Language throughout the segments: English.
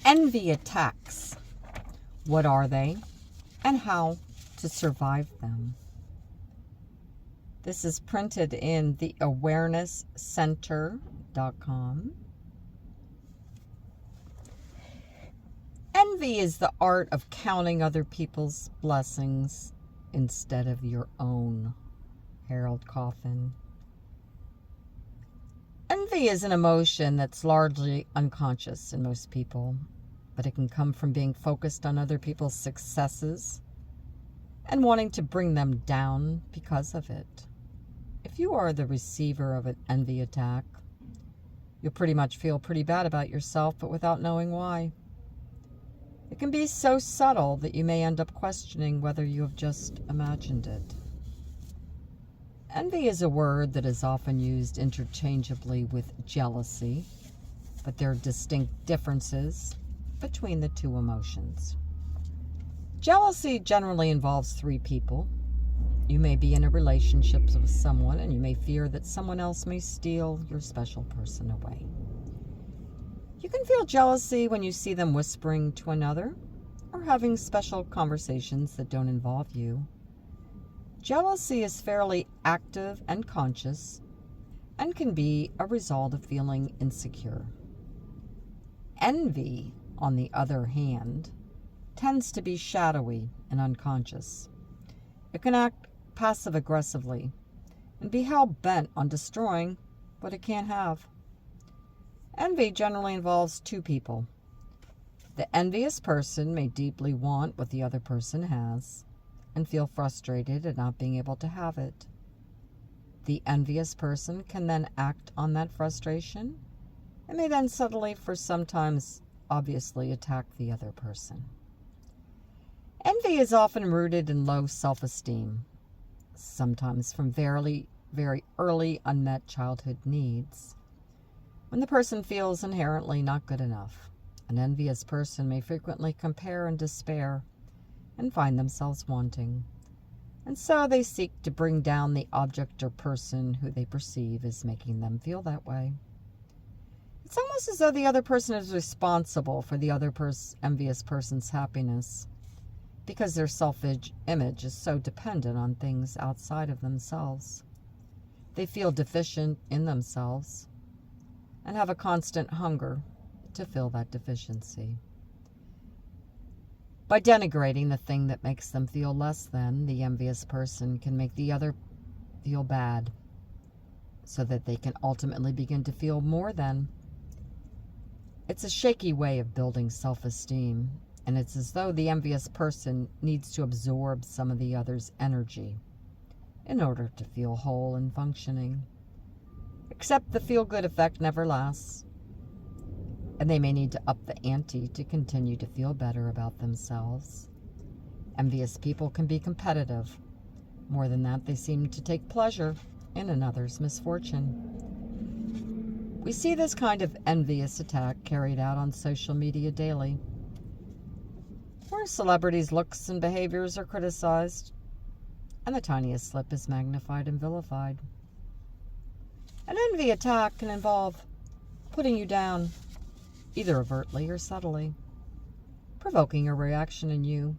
Envy attacks. What are they and how to survive them? This is printed in theawarenesscenter.com. Envy is the art of counting other people's blessings instead of your own. Harold Coffin. Envy is an emotion that's largely unconscious in most people, but it can come from being focused on other people's successes and wanting to bring them down because of it. If you are the receiver of an envy attack, you'll pretty much feel pretty bad about yourself, but without knowing why. It can be so subtle that you may end up questioning whether you have just imagined it. Envy is a word that is often used interchangeably with jealousy, but there are distinct differences between the two emotions. Jealousy generally involves three people. You may be in a relationship with someone and you may fear that someone else may steal your special person away. You can feel jealousy when you see them whispering to another or having special conversations that don't involve you. Jealousy is fairly active and conscious and can be a result of feeling insecure. Envy, on the other hand, tends to be shadowy and unconscious. It can act passive-aggressively and be hell-bent on destroying what it can't have. Envy generally involves two people. The envious person may deeply want what the other person has and feel frustrated at not being able to have it. The envious person can then act on that frustration and may then subtly, for sometimes obviously, attack the other person. Envy is often rooted in low self-esteem, sometimes from very early unmet childhood needs. When the person feels inherently not good enough, an envious person may frequently compare and despair and find themselves wanting. And so they seek to bring down the object or person who they perceive as making them feel that way. It's almost as though the other person is responsible for the other envious person's happiness, because their self-image is so dependent on things outside of themselves. They feel deficient in themselves and have a constant hunger to fill that deficiency. By denigrating the thing that makes them feel less than, the envious person can make the other feel bad so that they can ultimately begin to feel more than. It's a shaky way of building self-esteem, and it's as though the envious person needs to absorb some of the other's energy in order to feel whole and functioning. Except the feel-good effect never lasts, and they may need to up the ante to continue to feel better about themselves. Envious people can be competitive. More than that, they seem to take pleasure in another's misfortune. We see this kind of envious attack carried out on social media daily, where celebrities' looks and behaviors are criticized, and the tiniest slip is magnified and vilified. An envy attack can involve putting you down, either overtly or subtly, provoking a reaction in you,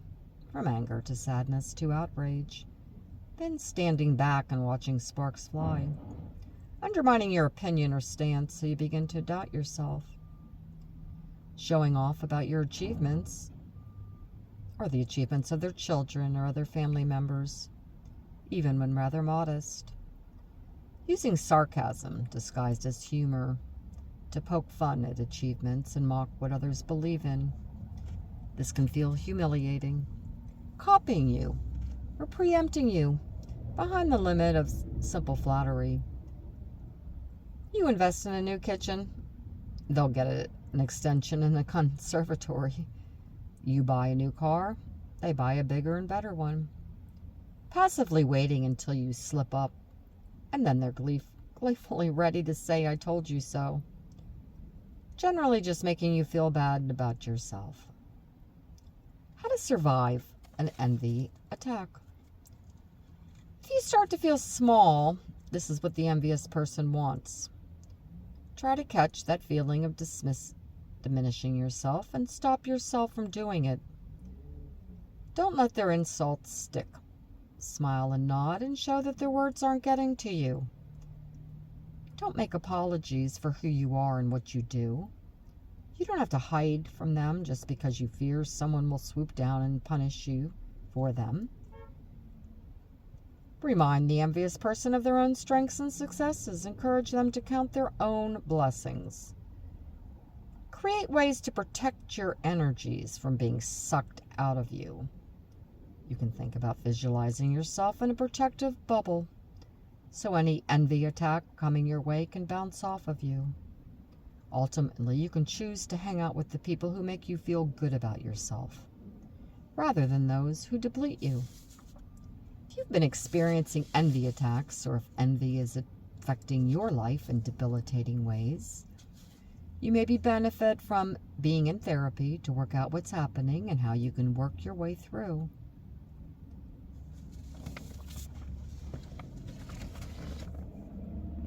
from anger to sadness to outrage, then standing back and watching sparks fly, undermining your opinion or stance so you begin to doubt yourself, showing off about your achievements or the achievements of their children or other family members, even when rather modest, using sarcasm disguised as humor to poke fun at achievements and mock what others believe in. This can feel humiliating, copying you or preempting you behind the limit of simple flattery. You invest in a new kitchen, they'll get an extension in the conservatory. You buy a new car, they buy a bigger and better one. Passively waiting until you slip up, and then they're gleefully ready to say, "I told you so." Generally just making you feel bad about yourself. How to survive an envy attack. If you start to feel small, this is what the envious person wants. Try to catch that feeling of diminishing yourself, and stop yourself from doing it. Don't let their insults stick. Smile and nod and show that their words aren't getting to you. Don't make apologies for who you are and what you do. You don't have to hide from them just because you fear someone will swoop down and punish you for them. Remind the envious person of their own strengths and successes. Encourage them to count their own blessings. Create ways to protect your energies from being sucked out of you. You can think about visualizing yourself in a protective bubble, so any envy attack coming your way can bounce off of you. Ultimately, you can choose to hang out with the people who make you feel good about yourself, rather than those who deplete you. If you've been experiencing envy attacks, or if envy is affecting your life in debilitating ways, you maybe benefit from being in therapy to work out what's happening and how you can work your way through.